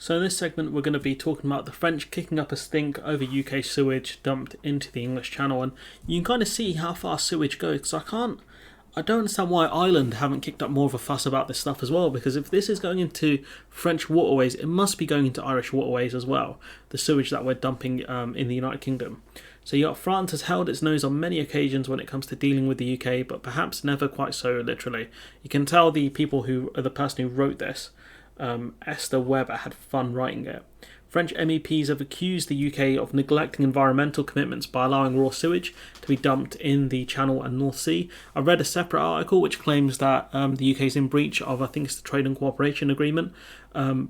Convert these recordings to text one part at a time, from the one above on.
So in this segment, we're going to be talking about the French kicking up a stink over UK sewage dumped into the English Channel, and you can kind of see how far sewage goes. Because I don't understand why Ireland haven't kicked up more of a fuss about this stuff as well. Because if this is going into French waterways, it must be going into Irish waterways as well. The sewage that we're dumping in the United Kingdom. So France has held its nose on many occasions when it comes to dealing with the UK, but perhaps never quite so literally. You can tell the person who wrote this. Esther Weber had fun writing it. French MEPs have accused the UK of neglecting environmental commitments by allowing raw sewage to be dumped in the Channel and North Sea. I read a separate article which claims that the UK is in breach of, I think it's the Trade and Cooperation Agreement,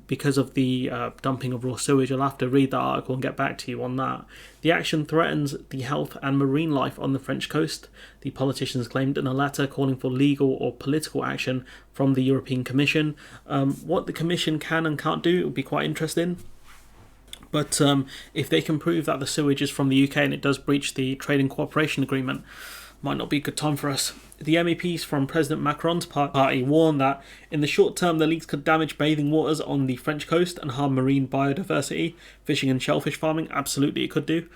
because of the dumping of raw sewage. I'll have to read that article and get back to you on that. The action threatens the health and marine life on the French coast, the politicians claimed in a letter calling for legal or political action from the European Commission. What the Commission can and can't do would be quite interesting. But if they can prove that the sewage is from the UK and it does breach the Trade and Cooperation Agreement, might not be a good time for us. The MEPs from President Macron's party warned that in the short term the leaks could damage bathing waters on the French coast and harm marine biodiversity. Fishing and shellfish farming, absolutely it could do.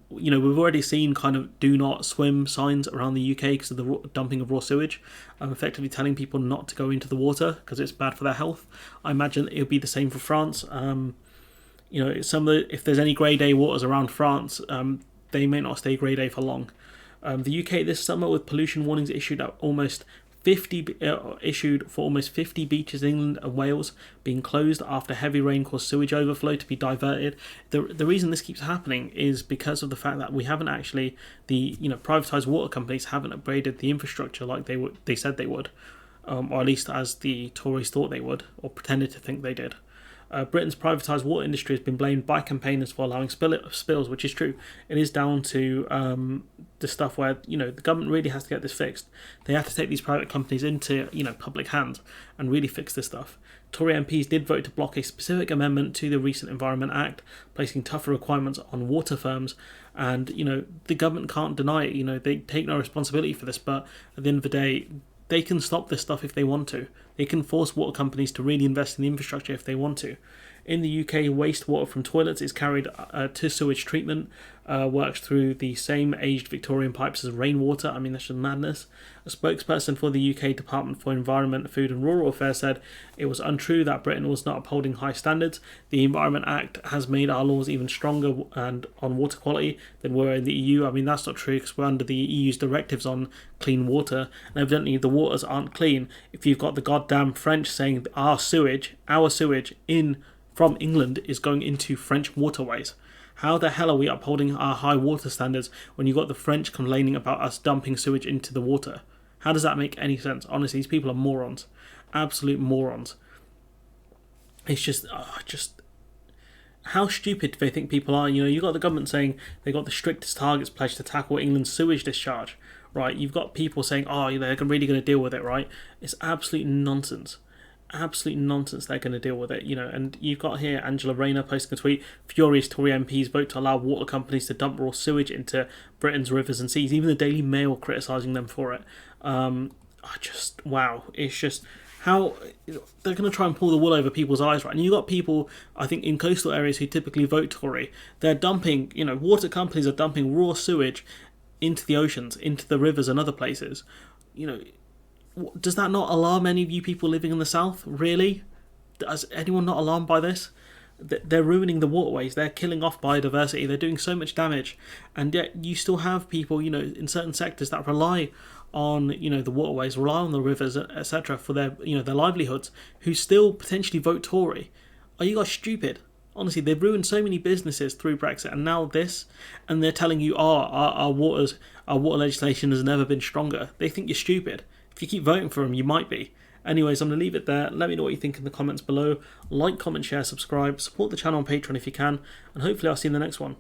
We've already seen kind of do not swim signs around the UK because of the dumping of raw sewage, effectively telling people not to go into the water because it's bad for their health. I imagine it would be the same for France. If there's any grey day waters around France, they may not stay grey day for long. The UK this summer, with pollution warnings issued for almost 50 beaches in England and Wales being closed after heavy rain caused sewage overflow to be diverted. The reason this keeps happening is because of the fact that we haven't actually privatised water companies haven't upgraded the infrastructure like they said they would, or at least as the Tories thought they would, or pretended to think they did. Britain's privatised water industry has been blamed by campaigners for allowing spills, which is true. It is down to the stuff where the government really has to get this fixed. They have to take these private companies into public hands and really fix this stuff. Tory MPs did vote to block a specific amendment to the recent Environment Act, placing tougher requirements on water firms. And the government can't deny it. They take no responsibility for this, but at the end of the day, they can stop this stuff if they want to. They can force water companies to really invest in the infrastructure if they want to. In the UK, wastewater from toilets is carried to sewage treatment, works through the same aged Victorian pipes as rainwater. I mean, that's just madness. A spokesperson for the UK Department for Environment, Food and Rural Affairs said it was untrue that Britain was not upholding high standards. The Environment Act has made our laws even stronger and on water quality than we're in the EU. I mean, that's not true because we're under the EU's directives on clean water, and evidently the waters aren't clean if you've got the goddamn French saying our sewage from England is going into French waterways. How the hell are we upholding our high water standards when you've got the French complaining about us dumping sewage into the water? How does that make any sense? Honestly, these people are morons. Absolute morons. It's just how stupid do they think people are? You've got the government saying they've got the strictest targets pledged to tackle England's sewage discharge, right? You've got people saying, they're really going to deal with it, right? It's absolute nonsense. Absolute nonsense they're going to deal with it, and you've got here Angela Rayner posting a tweet: furious Tory MPs vote to allow water companies to dump raw sewage into Britain's rivers and seas. Even the Daily Mail criticising them for it. Wow, it's just how they're going to try and pull the wool over people's eyes, right? And you've got people, I think, in coastal areas who typically vote Tory. They're dumping, water companies are dumping raw sewage into the oceans, into the rivers and other places. Does that not alarm any of you people living in the south? Really? Is anyone not alarmed by this? They're ruining the waterways. They're killing off biodiversity. They're doing so much damage. And yet you still have people, in certain sectors that rely on, the waterways, rely on the rivers, etc. for their, their livelihoods, who still potentially vote Tory. Are you guys stupid? Honestly, they've ruined so many businesses through Brexit, and now this, and they're telling you, our water legislation has never been stronger. They think you're stupid. If you keep voting for them, you might be. Anyways, I'm going to leave it there. Let me know what you think in the comments below. Like, comment, share, subscribe. Support the channel on Patreon if you can. And hopefully I'll see you in the next one.